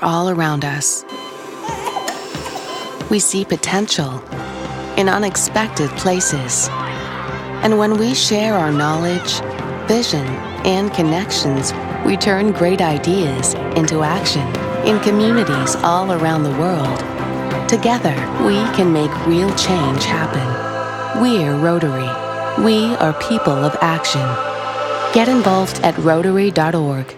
all around us. We see potential in unexpected places. And when we share our knowledge, vision, and connections, we turn great ideas into action in communities all around the world. Together, we can make real change happen. We're Rotary. We are people of action. Get involved at Rotary.org.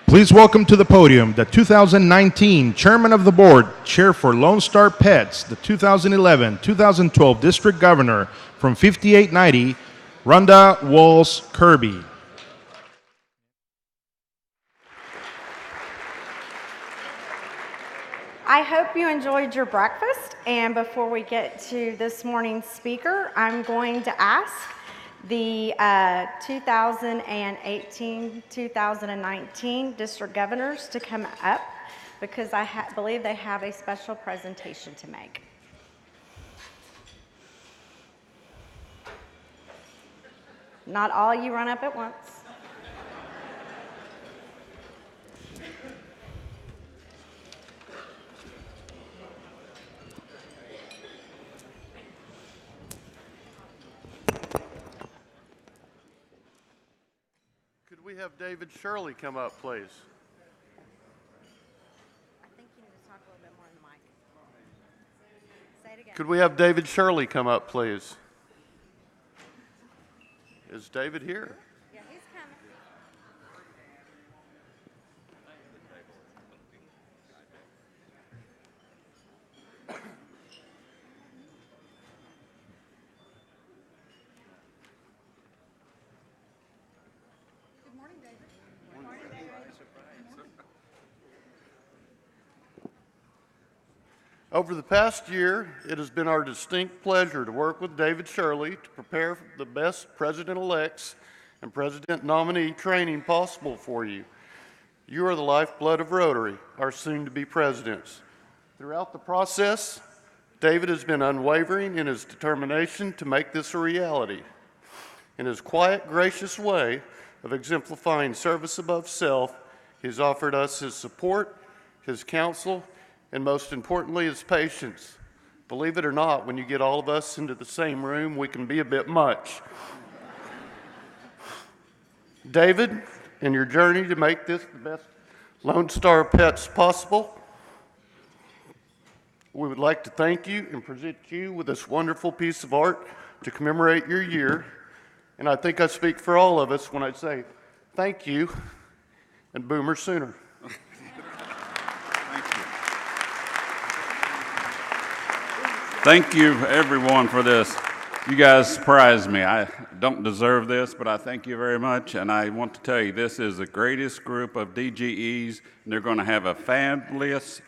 Please welcome to the podium the 2019 Chairman of the Board, Chair for Lone Star Pets, the 2011-2012 District Governor from 5890, Rhonda Walls Kirby. I hope you enjoyed your breakfast, and before we get to this morning's speaker, I'm going to ask the 2018-2019 district governors to come up because I believe they have a special presentation to make. Not all you run up at once. Could we have David Shirley come up, please? I think you need to talk a little bit more in the mic. Say it again. Could we have David Shirley come up, please? Is David here? Yeah, he's coming. Good morning, David. Good morning, David. Over the past year, it has been our distinct pleasure to work with David Shirley to prepare for the best president-elects and president nominee training possible for you. You are the lifeblood of Rotary, our soon-to-be presidents. Throughout the process, David has been unwavering in his determination to make this a reality. In his quiet, gracious way of exemplifying service above self, he's offered us his support, his counsel, and most importantly, his patience. Believe it or not, when you get all of us into the same room, we can be a bit much. David, in your journey to make this the best Lone Star Pets possible, we would like to thank you and present you with this wonderful piece of art to commemorate your year. And I think I speak for all of us when I say thank you and Boomer Sooner. Thank you, everyone, for this. You guys surprised me. I don't deserve this, but I thank you very much. And I want to tell you, this is the greatest group of DGEs, and they're going to have a fabulous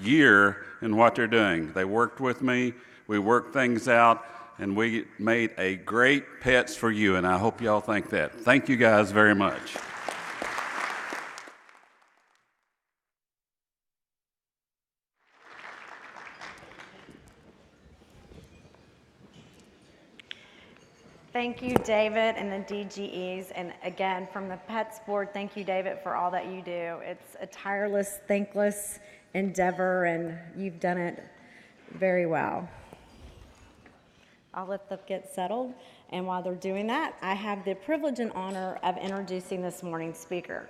year in what they're doing. They worked with me. We worked things out, and we made a great Pets for You, and I hope y'all think that. Thank you guys very much. Thank you, David, and the DGEs. And again, from the Pets Board, thank you, David, for all that you do. It's a tireless, thankless endeavor, and you've done it very well. I'll let them get settled. And while they're doing that, I have the privilege and honor of introducing this morning's speaker.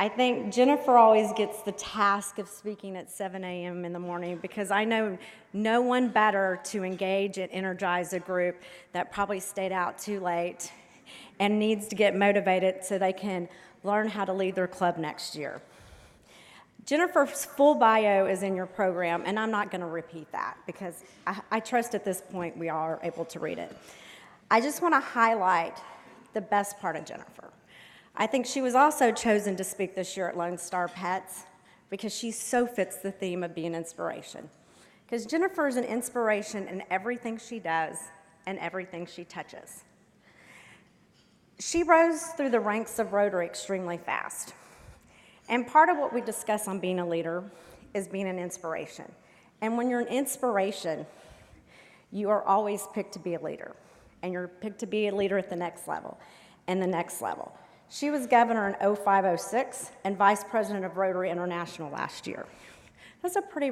I think Jennifer always gets the task of speaking at 7 a.m. in the morning because I know no one better to engage and energize a group that probably stayed out too late and needs to get motivated so they can learn how to lead their club next year. Jennifer's full bio is in your program, and I'm not going to repeat that because I trust at this point we are able to read it. I just want to highlight the best part of Jennifer. I think she was also chosen to speak this year at Lone Star Pets because she so fits the theme of being inspiration. Because Jennifer is an inspiration in everything she does and everything she touches. She rose through the ranks of Rotary extremely fast. And part of what we discuss on being a leader is being an inspiration. And when you're an inspiration, you are always picked to be a leader. And you're picked to be a leader at the next level and the next level. She was governor in 0506 and vice president of Rotary International last year. That's a pretty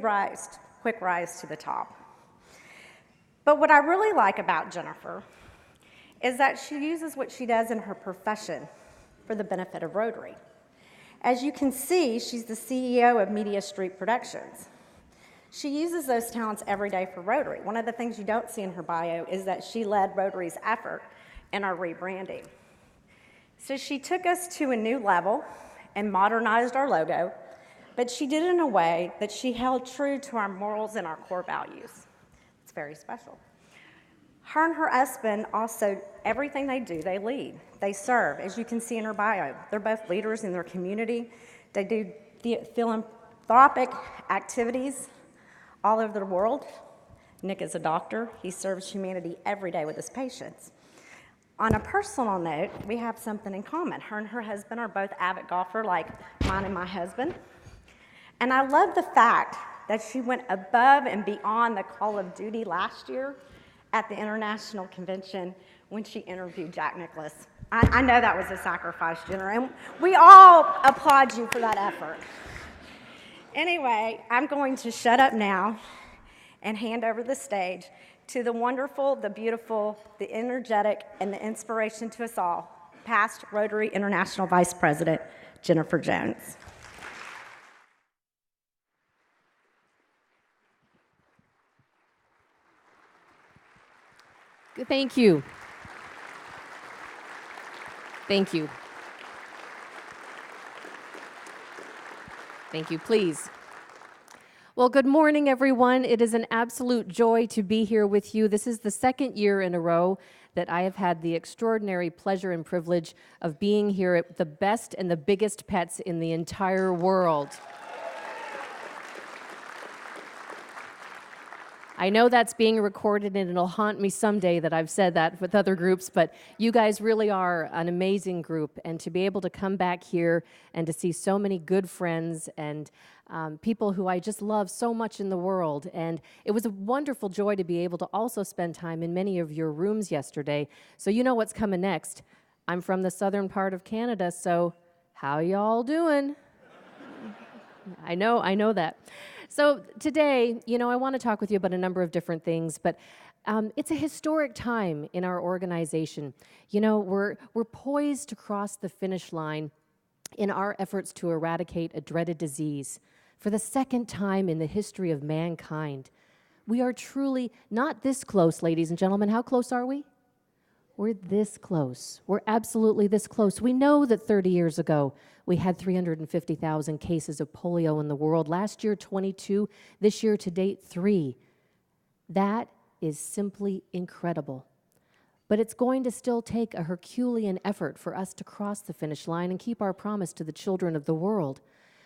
quick rise to the top. But what I really like about Jennifer is that she uses what she does in her profession for the benefit of Rotary. As you can see, she's the CEO of Media Street Productions. She uses those talents every day for Rotary. One of the things you don't see in her bio is that she led Rotary's effort in our rebranding. So she took us to a new level and modernized our logo, but she did it in a way that she held true to our morals and our core values. It's very special. Her and her husband also, everything they do, they lead, they serve. As you can see in her bio, they're both leaders in their community. They do philanthropic activities all over the world. Nick is a doctor. He serves humanity every day with his patients. On a personal note, we have something in common. Her and her husband are both avid golfers like mine and my husband. And I love the fact that she went above and beyond the call of duty last year at the International Convention when she interviewed Jack Nicklaus. I know that was a sacrifice, Jennifer, and we all applaud you for that effort. Anyway, I'm going to shut up now and hand over the stage to the wonderful, the beautiful, the energetic, and the inspiration to us all, past Rotary International Vice President, Jennifer Jones. Thank you. Thank you. Thank you, please. Well, good morning, everyone. It is an absolute joy to be here with you. This is the second year in a row that I have had the extraordinary pleasure and privilege of being here at the best and the biggest pets in the entire world. I know that's being recorded and it'll haunt me someday that I've said that with other groups, but you guys really are an amazing group, and to be able to come back here and to see so many good friends and people who I just love so much in the world. And it was a wonderful joy to be able to also spend time in many of your rooms yesterday. So you know what's coming next. I'm from the southern part of Canada, so how y'all doing? I know that. So today, I want to talk with you about a number of different things, but it's a historic time in our organization. We're poised to cross the finish line in our efforts to eradicate a dreaded disease for the second time in the history of mankind. We are truly not this close, ladies and gentlemen. How close are we? We're this close. We're absolutely this close. We know that 30 years ago, we had 350,000 cases of polio in the world. Last year, 22. This year, to date, 3. That is simply incredible. But it's going to still take a Herculean effort for us to cross the finish line and keep our promise to the children of the world.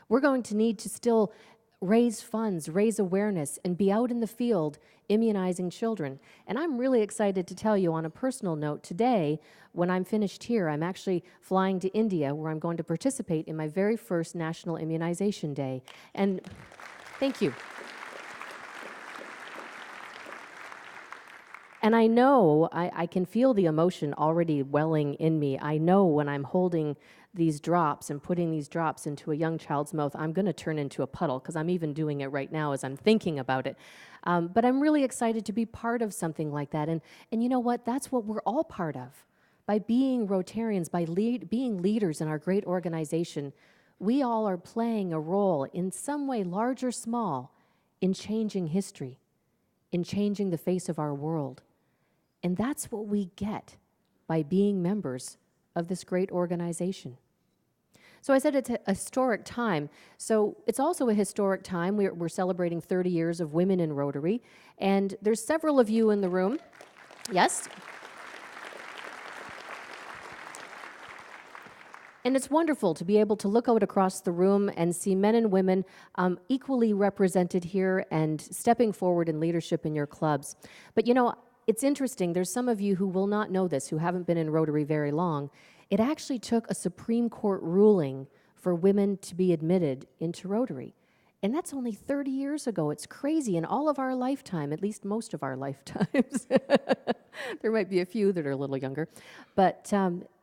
We're going to need to still raise funds, raise awareness, and be out in the field immunizing children. And I'm really excited to tell you on a personal note today, when I'm finished here, I'm actually flying to India where I'm going to participate in my very first National Immunization Day. And thank you. And I know, I can feel the emotion already welling in me. I know when I'm holding these drops and putting these drops into a young child's mouth, I'm going to turn into a puddle, because I'm even doing it right now as I'm thinking about it. But I'm really excited to be part of something like that. And you know what? That's what we're all part of. By being Rotarians, by being leaders in our great organization, we all are playing a role in some way, large or small, in changing history, in changing the face of our world. And that's what we get by being members of this great organization. So I said it's a historic time. So it's also a historic time. We're celebrating 30 years of women in Rotary. And there's several of you in the room. Yes? And it's wonderful to be able to look out across the room and see men and women equally represented here and stepping forward in leadership in your clubs. But it's interesting, there's some of you who will not know this, who haven't been in Rotary very long. It actually took a Supreme Court ruling for women to be admitted into Rotary. And that's only 30 years ago. It's crazy. In all of our lifetime, at least most of our lifetimes, there might be a few that are a little younger, but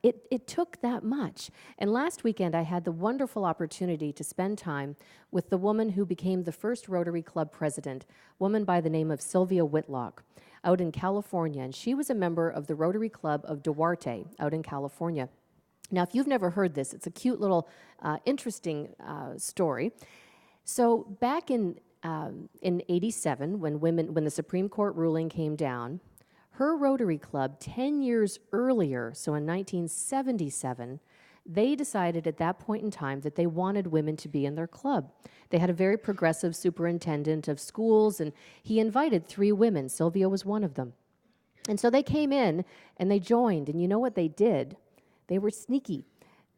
it took that much. And last weekend, I had the wonderful opportunity to spend time with the woman who became the first Rotary Club president, a woman by the name of Sylvia Whitlock, out in California. And she was a member of the Rotary Club of Duarte out in California. Now, if you've never heard this, it's a cute little interesting story. So back in '87, when the Supreme Court ruling came down, her Rotary Club 10 years earlier, so in 1977, they decided at that point in time that they wanted women to be in their club. They had a very progressive superintendent of schools, and he invited 3 women. Sylvia was one of them. And so they came in and they joined, and you know what they did? They were sneaky.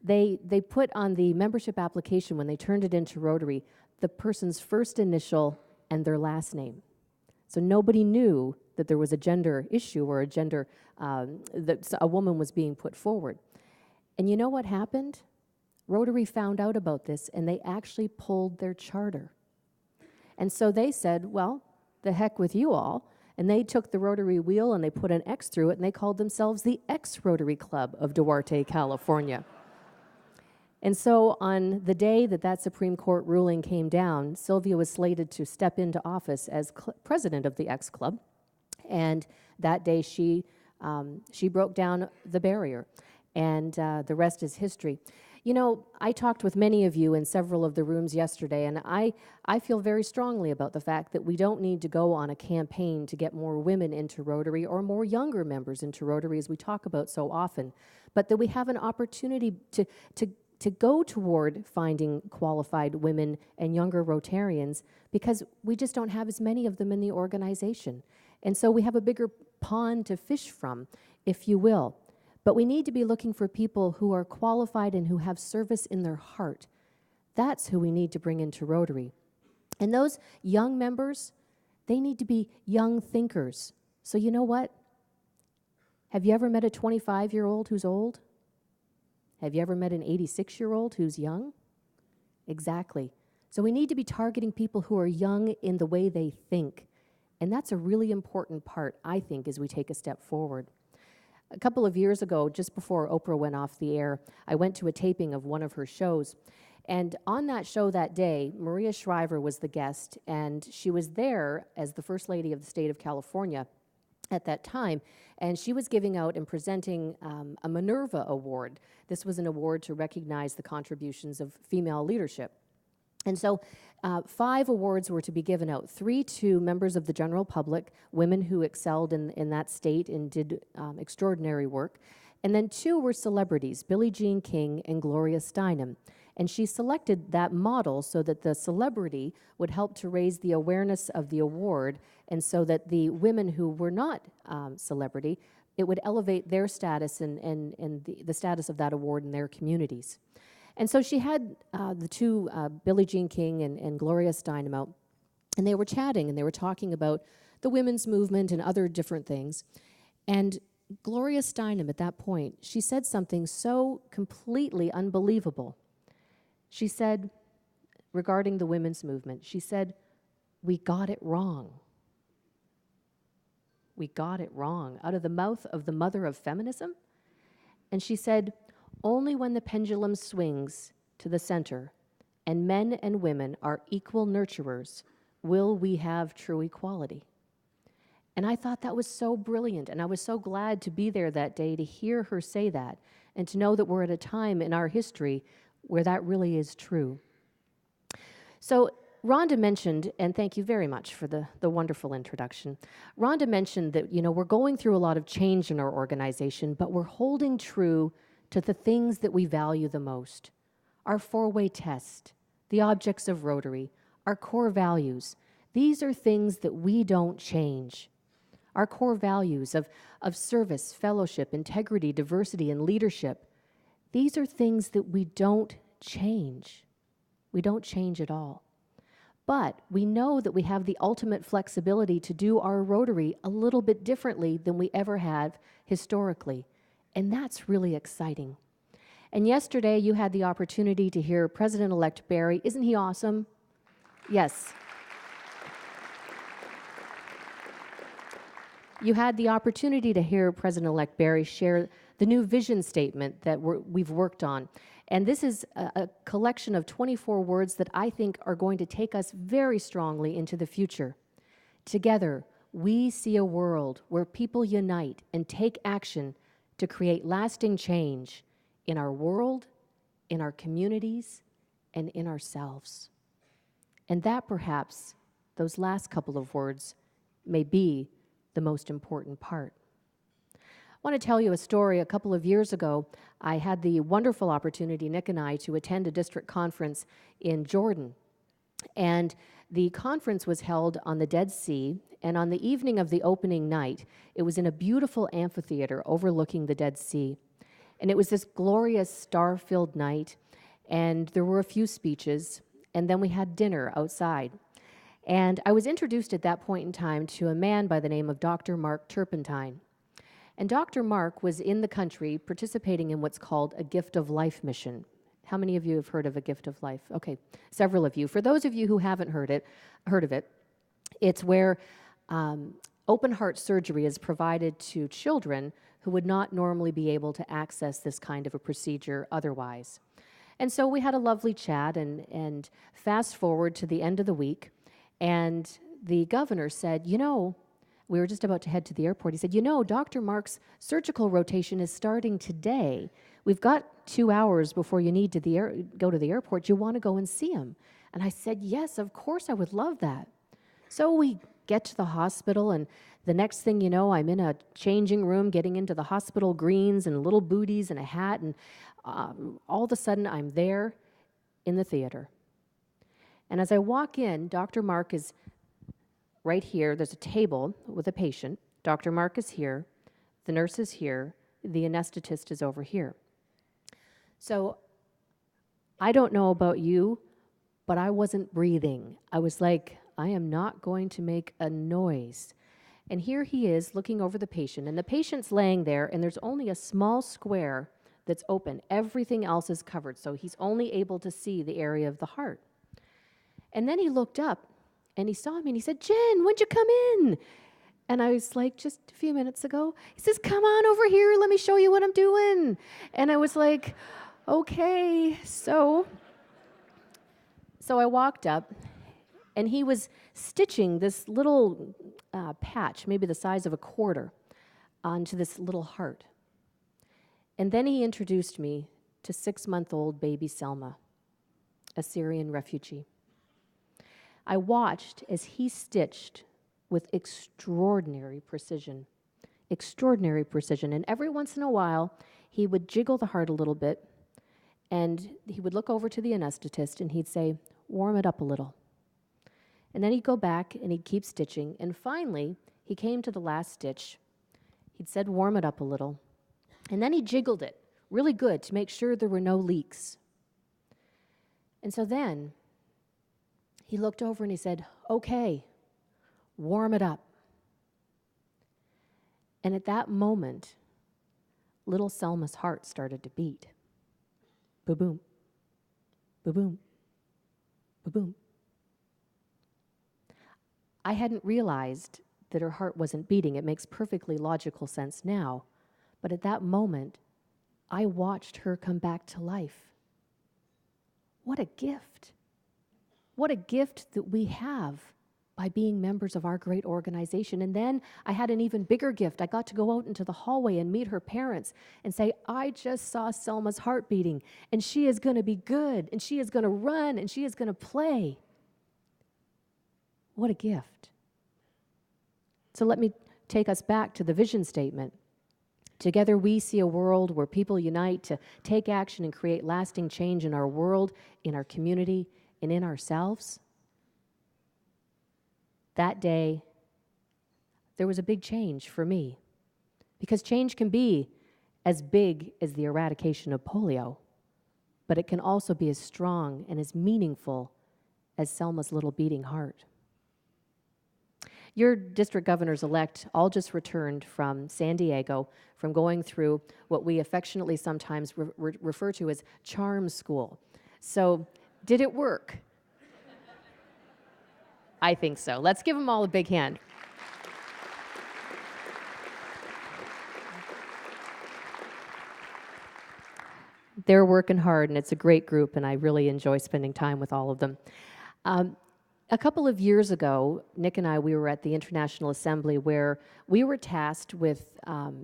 They put on the membership application, when they turned it into Rotary, the person's first initial and their last name. So nobody knew that there was a gender issue or a gender, that a woman was being put forward. And you know what happened? Rotary found out about this, and they actually pulled their charter. And so they said, well, the heck with you all. And they took the Rotary wheel and they put an X through it, and they called themselves the X-Rotary Club of Duarte, California. And so on the day that Supreme Court ruling came down, Sylvia was slated to step into office as president of the X Club. And that day she broke down the barrier. And the rest is history. You know, I talked with many of you in several of the rooms yesterday, and I feel very strongly about the fact that we don't need to go on a campaign to get more women into Rotary or more younger members into Rotary, as we talk about so often, but that we have an opportunity to go toward finding qualified women and younger Rotarians, because we just don't have as many of them in the organization. And so we have a bigger pond to fish from, if you will. But we need to be looking for people who are qualified and who have service in their heart. That's who we need to bring into Rotary. And those young members, they need to be young thinkers. So you know what? Have you ever met a 25-year-old who's old? Have you ever met an 86-year-old who's young? Exactly. So we need to be targeting people who are young in the way they think. And that's a really important part, I think, as we take a step forward. A couple of years ago, just before Oprah went off the air, I went to a taping of one of her shows. And on that show that day, Maria Shriver was the guest, and she was there as the First Lady of the state of California at that time, and she was giving out and presenting a Minerva Award. This was an award to recognize the contributions of female leadership. And so 5 awards were to be given out, 3 to members of the general public, women who excelled in that state and did extraordinary work, and then 2 were celebrities, Billie Jean King and Gloria Steinem. And she selected that model so that the celebrity would help to raise the awareness of the award, and so that the women who were not celebrity, it would elevate their status and the status of that award in their communities. And so she had the 2, Billie Jean King and Gloria Steinem out, and they were chatting, and they were talking about the women's movement and other different things. And Gloria Steinem, at that point, she said something so completely unbelievable. She said, regarding the women's movement, she said, "We got it wrong." We got it wrong, out of the mouth of the mother of feminism. And she said, "Only when the pendulum swings to the center and men and women are equal nurturers will we have true equality." And I thought that was so brilliant, and I was so glad to be there that day to hear her say that, and to know that we're at a time in our history where that really is true. So Rhonda mentioned, and thank you very much for the wonderful introduction. Rhonda mentioned that, you know, we're going through a lot of change in our organization, but we're holding true to the things that we value the most. Our 4-way test, the objects of Rotary, our core values. These are things that we don't change. Our core values of service, fellowship, integrity, diversity, and leadership. These are things that we don't change. We don't change at all. But we know that we have the ultimate flexibility to do our Rotary a little bit differently than we ever have historically. And that's really exciting. And yesterday you had the opportunity to hear President-elect Barry. Isn't he awesome? Yes. You had the opportunity to hear President-elect Barry share the new vision statement that we've worked on. And this is a collection of 24 words that I think are going to take us very strongly into the future. Together, we see a world where people unite and take action to create lasting change in our world, in our communities, and in ourselves. And that perhaps, those last couple of words, may be the most important part. I want to tell you a story. A couple of years ago, I had the wonderful opportunity, Nick and I, to attend a district conference in Jordan. And the conference was held on the Dead Sea, and on the evening of the opening night, it was in a beautiful amphitheater overlooking the Dead Sea. And it was this glorious star-filled night, and there were a few speeches, and then we had dinner outside. And I was introduced at that point in time to a man by the name of Dr. Mark Turpentine. And Dr. Mark was in the country participating in what's called a Gift of Life mission. How many of you have heard of a Gift of Life? Okay, several of you. For those of you who haven't heard of it, it's where open heart surgery is provided to children who would not normally be able to access this kind of a procedure otherwise. And so we had a lovely chat, and fast forward to the end of the week, and the governor said, you know, we were just about to head to the airport. He said, you know, Dr. Mark's surgical rotation is starting today. We've got 2 hours before you need to go to the airport. Do you want to go and see him? And I said, yes, of course, I would love that. So we get to the hospital, and the next thing you know, I'm in a changing room, getting into the hospital greens and little booties and a hat, and all of a sudden, I'm there in the theater. And as I walk in, Dr. Mark is right here. There's a table with a patient. Dr. Mark is here. The nurse is here. The anesthetist is over here. So I don't know about you, but I wasn't breathing. I was like, I am not going to make a noise. And here he is looking over the patient, and the patient's laying there, and there's only a small square that's open. Everything else is covered, so he's only able to see the area of the heart. And then he looked up, and he saw me, and he said, Jen, when'd you come in? And I was like, just a few minutes ago. He says, come on over here, let me show you what I'm doing. And I was like, okay. So I walked up, and he was stitching this little patch, maybe the size of a quarter, onto this little heart. And then he introduced me to 6-month-old baby Selma, a Syrian refugee. I watched as he stitched with extraordinary precision. And every once in a while, he would jiggle the heart a little bit, and he would look over to the anesthetist, and he'd say, warm it up a little. And then he'd go back, and he'd keep stitching, and finally, he came to the last stitch. He'd said, warm it up a little. And then he jiggled it really good to make sure there were no leaks. And so then, he looked over and he said, okay, warm it up. And at that moment, little Selma's heart started to beat. Ba-boom, ba-boom, ba-boom. I hadn't realized that her heart wasn't beating. It makes perfectly logical sense now. But at that moment, I watched her come back to life. What a gift. What a gift that we have by being members of our great organization. And then I had an even bigger gift. I got to go out into the hallway and meet her parents and say, I just saw Selma's heart beating, and she is going to be good, and she is going to run, and she is going to play. What a gift. So let me take us back to the vision statement. Together we see a world where people unite to take action and create lasting change in our world, in our community, and in ourselves. That day, there was a big change for me, because change can be as big as the eradication of polio, but it can also be as strong and as meaningful as Selma's little beating heart. Your district governors-elect all just returned from San Diego, from going through what we affectionately sometimes refer to as charm school. So, did it work? I think so. Let's give them all a big hand. They're working hard, and it's a great group, and I really enjoy spending time with all of them. A couple of years ago, Nick and I, we were at the International Assembly where we were tasked with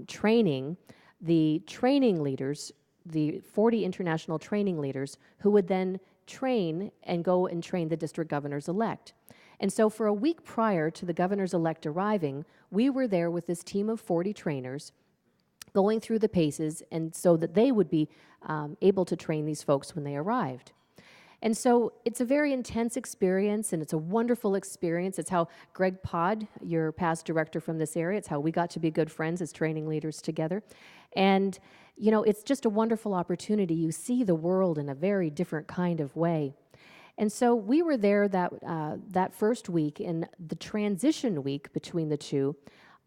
training the training leaders, the 40 international training leaders, who would then train and go and train the district governors-elect. And so for a week prior to the governors-elect arriving, we were there with this team of 40 trainers going through the paces, and so that they would be able to train these folks when they arrived. And so it's a very intense experience, and it's a wonderful experience. It's how Greg Pod, your past director from this area, it's how we got to be good friends as training leaders together. And, you know, it's just a wonderful opportunity. You see the world in a very different kind of way. And so we were there that first week, in the transition week between the two.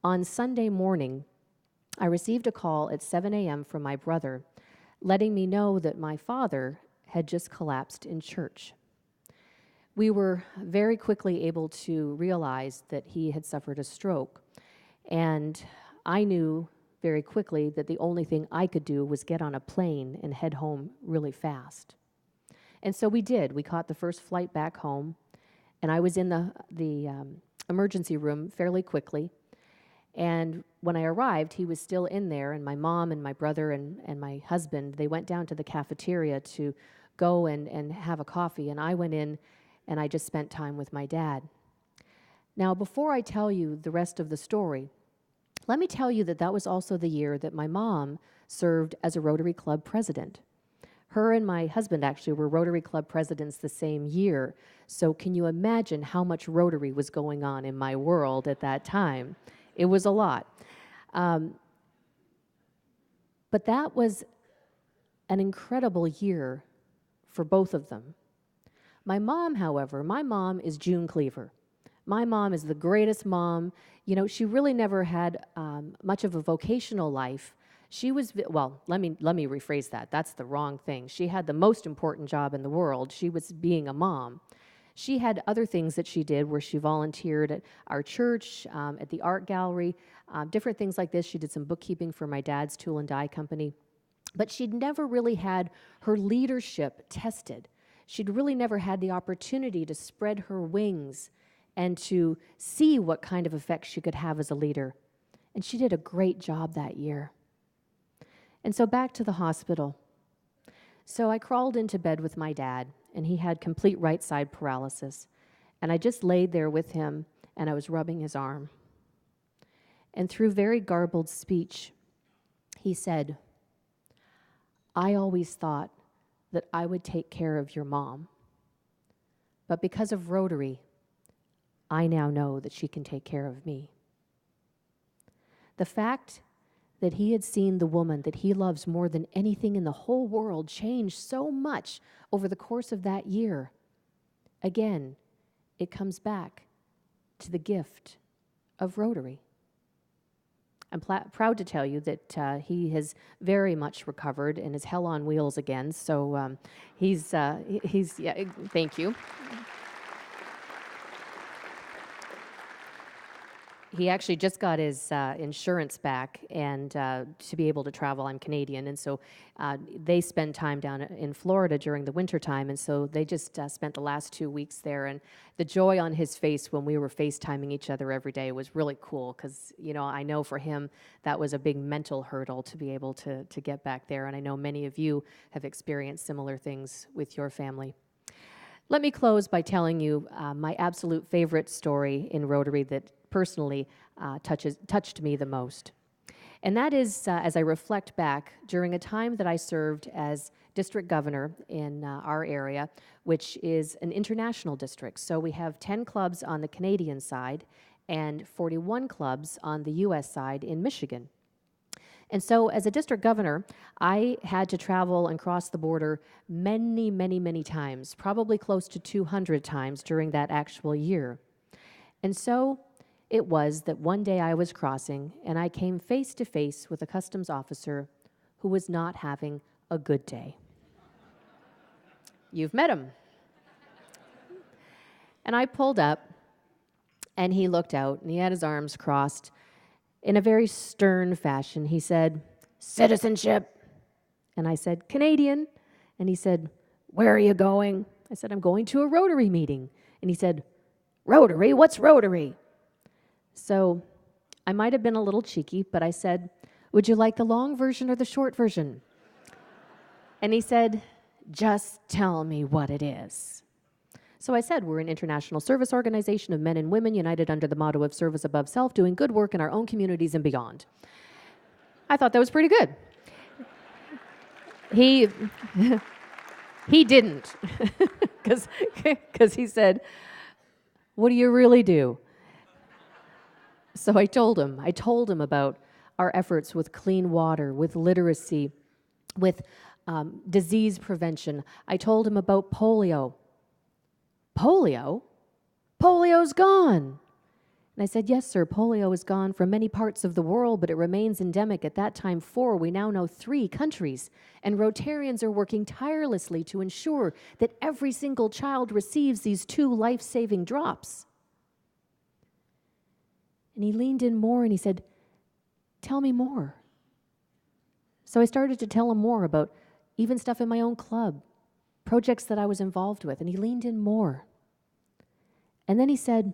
On Sunday morning, I received a call at 7 a.m. from my brother, letting me know that my father had just collapsed in church. We were very quickly able to realize that he had suffered a stroke, and I knew very quickly that the only thing I could do was get on a plane and head home really fast. And so we did. We caught the first flight back home, and I was in the emergency room fairly quickly. And when I arrived, he was still in there, and my mom and my brother and my husband, they went down to the cafeteria to go and have a coffee, and I went in and I just spent time with my dad. Now, before I tell you the rest of the story, let me tell you that that was also the year that my mom served as a Rotary Club president. Her and my husband actually were Rotary Club presidents the same year, so can you imagine how much Rotary was going on in my world at that time? It was a lot. But that was an incredible year for both of them. My mom, however, my mom is June Cleaver. My mom is the greatest mom. You know, she really never had much of a vocational life. She was, well, let me rephrase that. That's the wrong thing. She had the most important job in the world. She was being a mom. She had other things that she did where she volunteered at our church, at the art gallery, different things like this. She did some bookkeeping for my dad's tool and die company. But she'd never really had her leadership tested. She'd really never had the opportunity to spread her wings and to see what kind of effect she could have as a leader. And she did a great job that year. And so back to the hospital. So I crawled into bed with my dad, and he had complete right side paralysis. And I just laid there with him, and I was rubbing his arm. And through very garbled speech, he said, "I always thought that I would take care of your mom. But because of Rotary, I now know that she can take care of me." The fact that he had seen the woman that he loves more than anything in the whole world change so much over the course of that year, again, it comes back to the gift of Rotary. I'm proud to tell you that he has very much recovered and is hell on wheels again. So he's yeah, thank you. He actually just got his insurance back and to be able to travel. I'm Canadian, and so they spend time down in Florida during the winter time, and so they just spent the last 2 weeks there. And the joy on his face when we were FaceTiming each other every day was really cool because, you know, I know for him that was a big mental hurdle to be able to get back there, and I know many of you have experienced similar things with your family. Let me close by telling you my absolute favorite story in Rotary that personally touched me the most. And that is, as I reflect back, during a time that I served as district governor in our area, which is an international district. So we have 10 clubs on the Canadian side and 41 clubs on the U.S. side in Michigan. And so as a district governor, I had to travel and cross the border many, many, many times, probably close to 200 times during that actual year. And so it was that one day I was crossing and I came face to face with a customs officer who was not having a good day. You've met him. And I pulled up And he looked out, and he had his arms crossed. In a very stern fashion, he said, "Citizenship." And I said, "Canadian." And he said, "Where are you going?" I said, "I'm going to a Rotary meeting." And he said, "Rotary? What's Rotary?" So I might have been a little cheeky, but I said, "Would you like the long version or the short version?" And he said, "Just tell me what it is." So I said, "We're an international service organization of men and women united under the motto of service above self, doing good work in our own communities and beyond." I thought that was pretty good. He didn't, because he said, "What do you really do?" So I told him about our efforts with clean water, with literacy, with disease prevention. I told him about polio. Polio? Polio's gone. And I said, "Yes, sir, polio is gone from many parts of the world, but it remains endemic. At that time, 4, we now know 3 countries. And Rotarians are working tirelessly to ensure that every single child receives these 2 life-saving drops." And he leaned in more and he said, "Tell me more." So I started to tell him more about even stuff in my own club, projects that I was involved with, and he leaned in more. And then he said,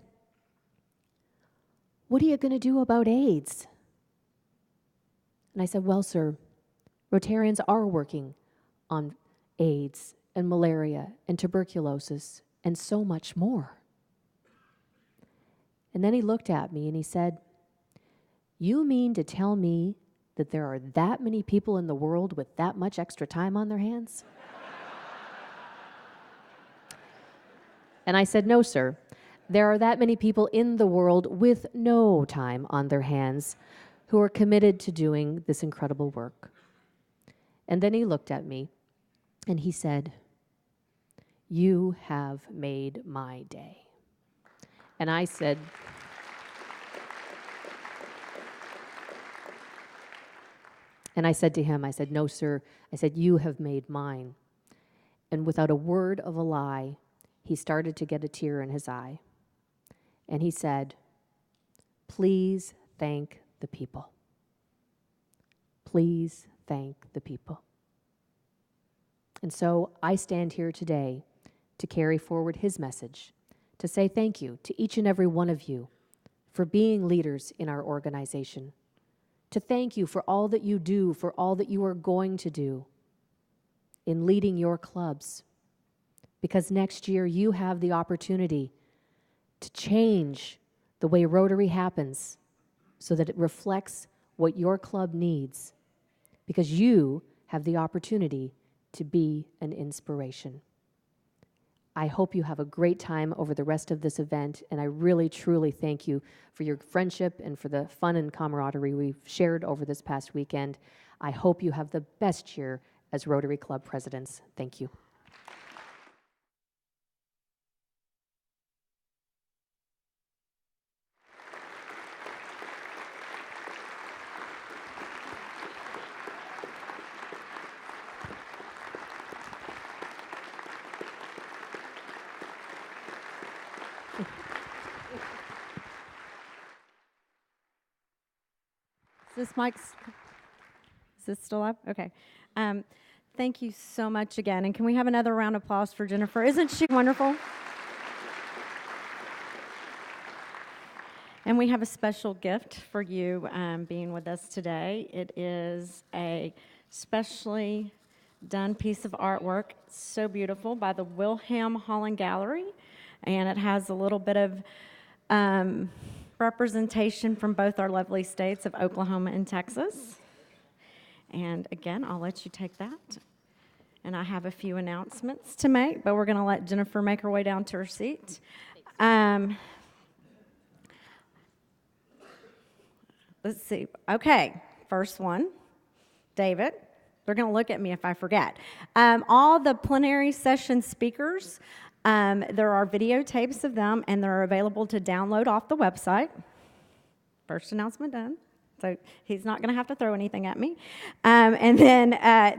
"What are you going to do about AIDS?" And I said, "Well, sir, Rotarians are working on AIDS and malaria and tuberculosis and so much more." And then he looked at me and he said, "You mean to tell me that there are that many people in the world with that much extra time on their hands?" And I said, "No, sir. There are that many people in the world with no time on their hands who are committed to doing this incredible work." And then he looked at me and he said, "You have made my day." And I said, to him, I said, "No, sir." I said, "You have made mine." And without a word of a lie, he started to get a tear in his eye. And he said, "Please thank the people. Please thank the people." And so I stand here today to carry forward his message, to say thank you to each and every one of you for being leaders in our organization, to thank you for all that you do, for all that you are going to do in leading your clubs, because next year you have the opportunity to change the way Rotary happens so that it reflects what your club needs, because you have the opportunity to be an inspiration. I hope you have a great time over the rest of this event, and I really, truly thank you for your friendship and for the fun and camaraderie we've shared over this past weekend. I hope you have the best year as Rotary Club presidents. Thank you. Is this still up? Okay. Thank you so much again. And can we have another round of applause for Jennifer? Isn't she wonderful? And we have a special gift for you being with us today. It is a specially done piece of artwork, so beautiful, by the Wilhelm Holland Gallery. And it has a little bit of representation from both our lovely states of Oklahoma and Texas. And again, I'll let you take that. And I have a few announcements to make, but we're going to let Jennifer make her way down to her seat. Let's see. Okay, first one. David, they're going to look at me if I forget. All the plenary session speakers, there are videotapes of them, and they're available to download off the website. First announcement done. So he's not going to have to throw anything at me. And then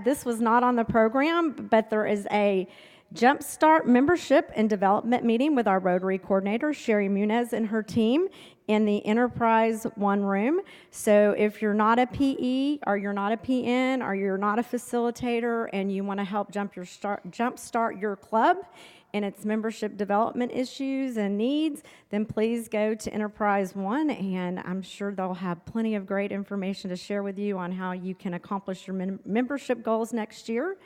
this was not on the program, but there is a Jumpstart membership and development meeting with our Rotary coordinator, Sherry Munez, and her team in the Enterprise One room. So if you're not a PE or you're not a PN or you're not a facilitator and you want to help jumpstart your club and its membership development issues and needs, then please go to Enterprise One, and I'm sure they'll have plenty of great information to share with you on how you can accomplish your membership goals next year.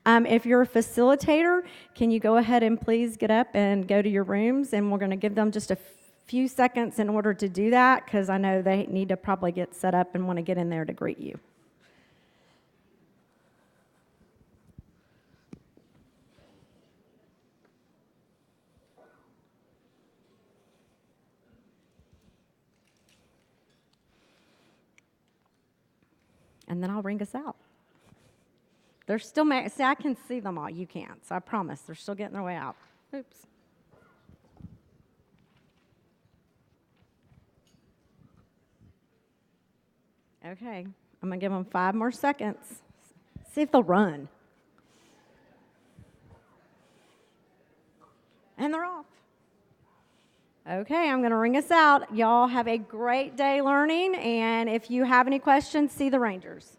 If you're a facilitator, can you go ahead and please get up and go to your rooms, and we're going to give them just a few seconds in order to do that, because I know they need to probably get set up and want to get in there to greet you. And then I'll ring us out. They're still, see, I can see them all. You can't, so I promise. They're still getting their way out. Oops. Okay, I'm going to give them 5 more seconds. See if they'll run. And they're off. Okay, I'm going to ring us out. Y'all have a great day learning, and if you have any questions, see the Rangers.